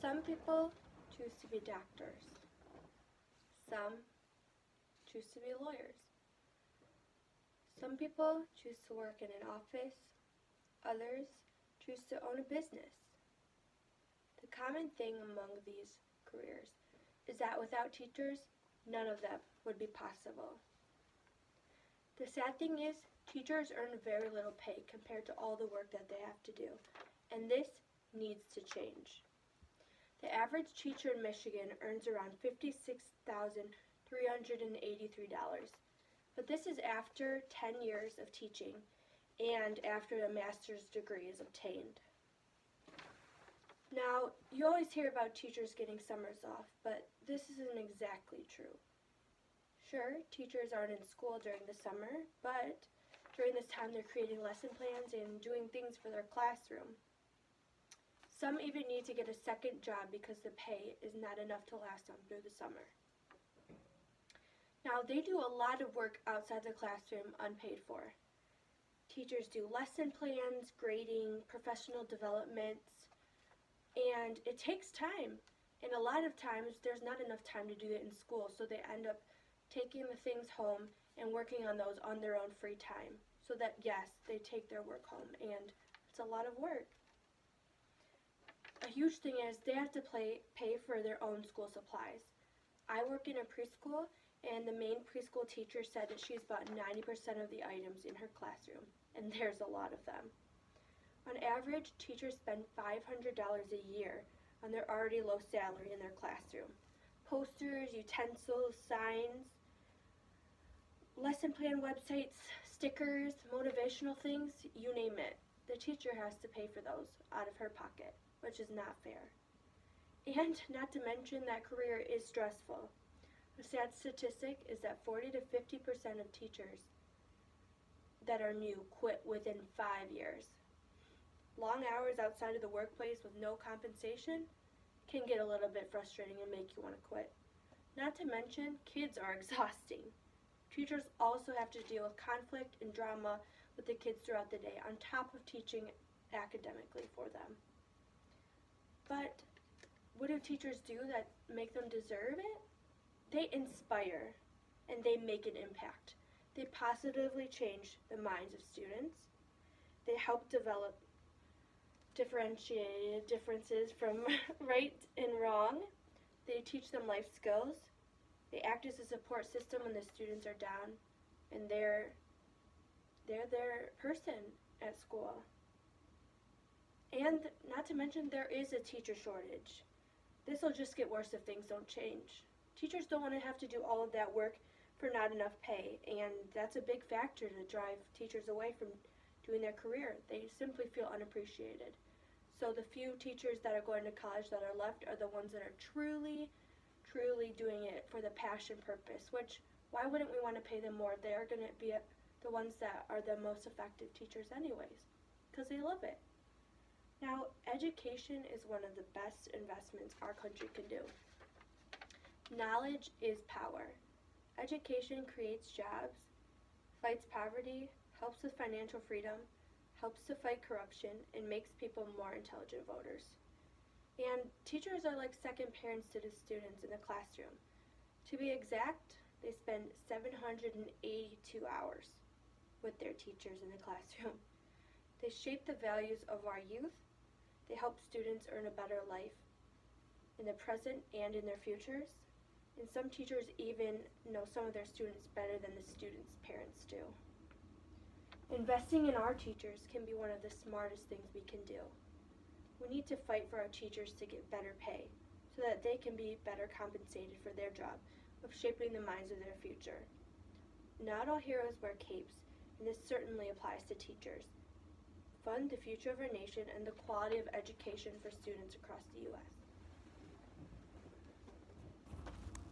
Some people choose to be doctors. Some choose to be lawyers. Some people choose to work in an office. Others choose to own a business. The common thing among these careers is that without teachers, none of them would be possible. The sad thing is, teachers earn very little pay compared to all the work that they have to do, and this needs to change. The average teacher in Michigan earns around $56,383, but this is after 10 years of teaching and after a master's degree is obtained. Now, you always hear about teachers getting summers off, but this isn't exactly true. Sure, teachers aren't in school during the summer, but during this time they're creating lesson plans and doing things for their classroom. Some even need to get a second job because the pay is not enough to last them through the summer. Now, they do a lot of work outside the classroom unpaid for. Teachers do lesson plans, grading, professional developments, and it takes time. And a lot of times there's not enough time to do it in school, so they end up taking the things home and working on those on their own free time. So that, yes, they take their work home, and it's a lot of work. A huge thing is they have to pay for their own school supplies. I work in a preschool, and the main preschool teacher said that she's bought 90% of the items in her classroom, and there's a lot of them. On average, teachers spend $500 a year on their already low salary in their classroom. Posters, utensils, signs, lesson plan websites, stickers, motivational things, you name it. The teacher has to pay for those out of her pocket, which is not fair. And not to mention that career is stressful. A sad statistic is that 40 to 50% of teachers that are new quit within 5 years. Long hours outside of the workplace with no compensation can get a little bit frustrating and make you want to quit. Not to mention, kids are exhausting. Teachers also have to deal with conflict and drama with the kids throughout the day, on top of teaching academically for them. But what do teachers do that make them deserve it? They inspire, and they make an impact. They positively change the minds of students. They help develop differentiated differences from right and wrong. They teach them life skills. They act as a support system when the students are down, and they're their person at school. And not to mention, there is a teacher shortage. This will just get worse if things don't change. Teachers don't want to have to do all of that work for not enough pay, and that's a big factor to drive teachers away from doing their career. They simply feel unappreciated. So the few teachers that are going to college that are left are the ones that are truly doing it for the passion purpose, which, why wouldn't we want to pay them more? They're going to be the ones that are the most effective teachers anyways, because they love it. Now, education is one of the best investments our country can do. Knowledge is power. Education creates jobs, fights poverty, helps with financial freedom, helps to fight corruption, and makes people more intelligent voters. And teachers are like second parents to the students in the classroom. To be exact, they spend 782 hours with their teachers in the classroom. They shape the values of our youth. They help students earn a better life in the present and in their futures. And some teachers even know some of their students better than the students' parents do. Investing in our teachers can be one of the smartest things we can do. We need to fight for our teachers to get better pay so that they can be better compensated for their job of shaping the minds of their future. Not all heroes wear capes, and this certainly applies to teachers. Fund the future of our nation and the quality of education for students across the U.S.